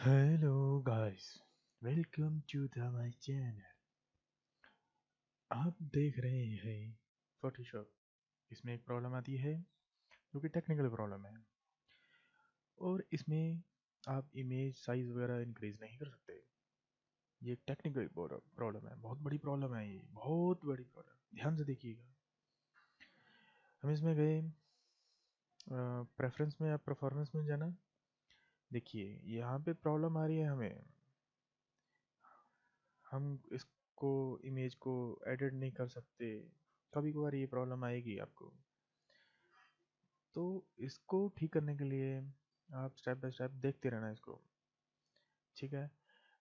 Hello guys, welcome to the my channel. आप देख रहे हैं फोटोशॉप। इसमें एक प्रॉब्लम आती है जो कि टेक्निकल प्रॉब्लम है, और इसमें आप इमेज साइज वगैरह इंक्रीज नहीं कर सकते। ये एक टेक्निकल प्रॉब्लम है, बहुत बड़ी प्रॉब्लम है, ये बहुत बड़ी प्रॉब्लम। ध्यान से देखिएगा। हम इसमें गए प्रेफरेंस में या परफॉर्मेंस में जाना। देखिए यहाँ पे प्रॉब्लम आ रही है हमें। हम इसको इमेज को एडिट नहीं कर सकते। कभी कभार ये प्रॉब्लम आएगी आपको। तो इसको ठीक करने के लिए आप स्टेप बाय स्टेप देखते रहना इसको। ठीक है।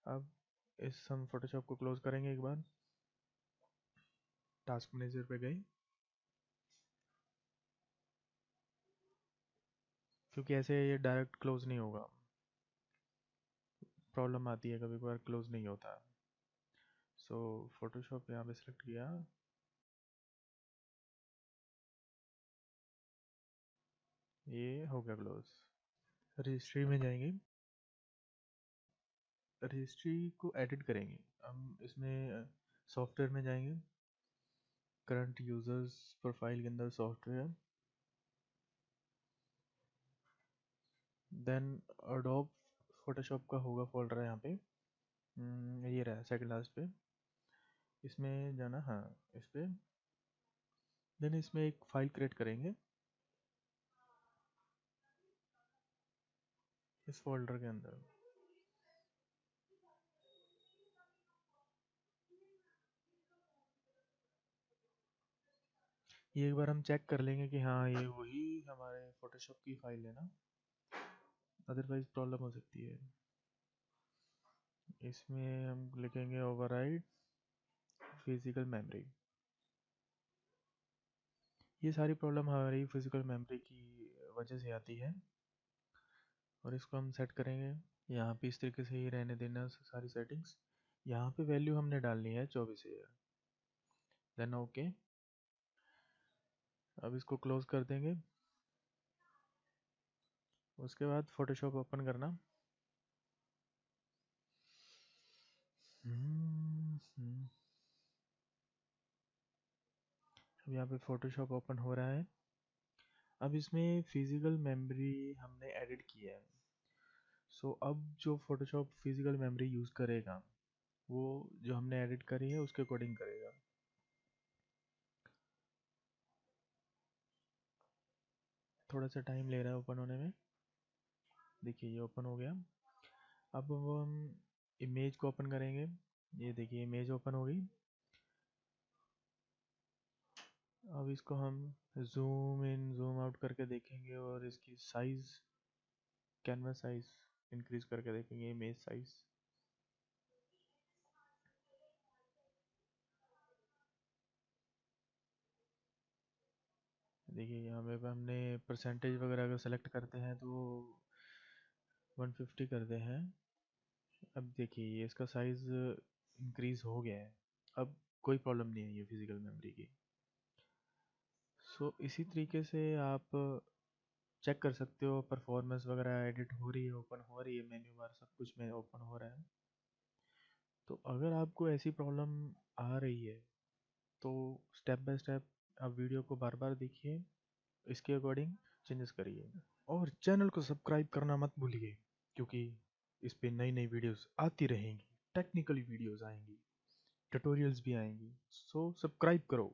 अब इस हम फोटोशॉप को क्लोज करेंगे एक बार। टास्क मैनेजर पे गए, क्योंकि ऐसे ये डायरेक्ट क्लोज नहीं होगा। प्रॉब्लम आती है, कभी कभार क्लोज नहीं होता। सो फोटोशॉप यहाँ पे सेलेक्ट किया, ये हो गया क्लोज। रजिस्ट्री में जाएंगे, रजिस्ट्री को एडिट करेंगे। हम इसमें सॉफ्टवेयर में जाएंगे, करंट यूजर्स प्रोफाइल के अंदर सॉफ्टवेयर, देन अडोब फोटोशॉप का होगा फोल्डर है यहाँ पे। ये रहा सेकंड लास्ट पे, इसमें जाना। हाँ, इस पे। देन इसमें एक फाइल क्रिएट करेंगे इस फोल्डर के अंदर। ये एक बार हम चेक कर लेंगे कि हाँ ये वही हमारे फोटोशॉप की फाइल है ना, अदरवाइज प्रॉब्लम हो सकती है। इसमें हम लिखेंगे ओवरराइड फिजिकल मेमोरी। ये सारी प्रॉब्लम हमारी फिजिकल मेमोरी की वजह से आती है, और इसको हम सेट करेंगे। यहाँ पे इस तरीके से ही रहने देना सारी सेटिंग्स। यहाँ पे वैल्यू हमने डालनी है 24,000। Then okay. अब इसको क्लोज कर देंगे। उसके बाद फोटोशॉप ओपन करना। अब यहाँ पे फोटोशॉप ओपन हो रहा है। अब इसमें फिजिकल मेमोरी हमने एडिट किया है। सो अब जो फोटोशॉप फिजिकल मेमोरी यूज़ करेगा, वो जो हमने एडिट करी है उसके अकॉर्डिंग करेगा। थोड़ा सा टाइम ले रहा है ओपन होने में। देखिए ये ओपन हो गया। अब हम इमेज को ओपन करेंगे। ये देखिए इमेज ओपन हो गई। अब इसको हम जूम इन जूम आउट करके देखेंगे, और इसकी साइज, कैनवास साइज इंक्रीज करके देखेंगे, इमेज साइज। देखिए यहाँ पे हमने परसेंटेज वगैरह अगर सेलेक्ट करते हैं तो 150 करते हैं। अब देखिए ये इसका साइज इंक्रीज हो गया है। अब कोई प्रॉब्लम नहीं है ये फिजिकल मेमोरी की। सो इसी तरीके से आप चेक कर सकते हो, परफॉर्मेंस वगैरह एडिट हो रही है, ओपन हो रही है, मेन्यू बार सब कुछ में ओपन हो रहा है। तो अगर आपको ऐसी प्रॉब्लम आ रही है तो स्टेप बाय स्टेप आप वीडियो को बार बार देखिए, इसके अकॉर्डिंग चेंजेस करिए। और चैनल को सब्सक्राइब करना मत भूलिए, क्योंकि इस पे नई नई वीडियोस आती रहेंगी, टेक्निकल वीडियोस आएंगी, ट्यूटोरियल्स भी आएंगी। सो सब्सक्राइब करो।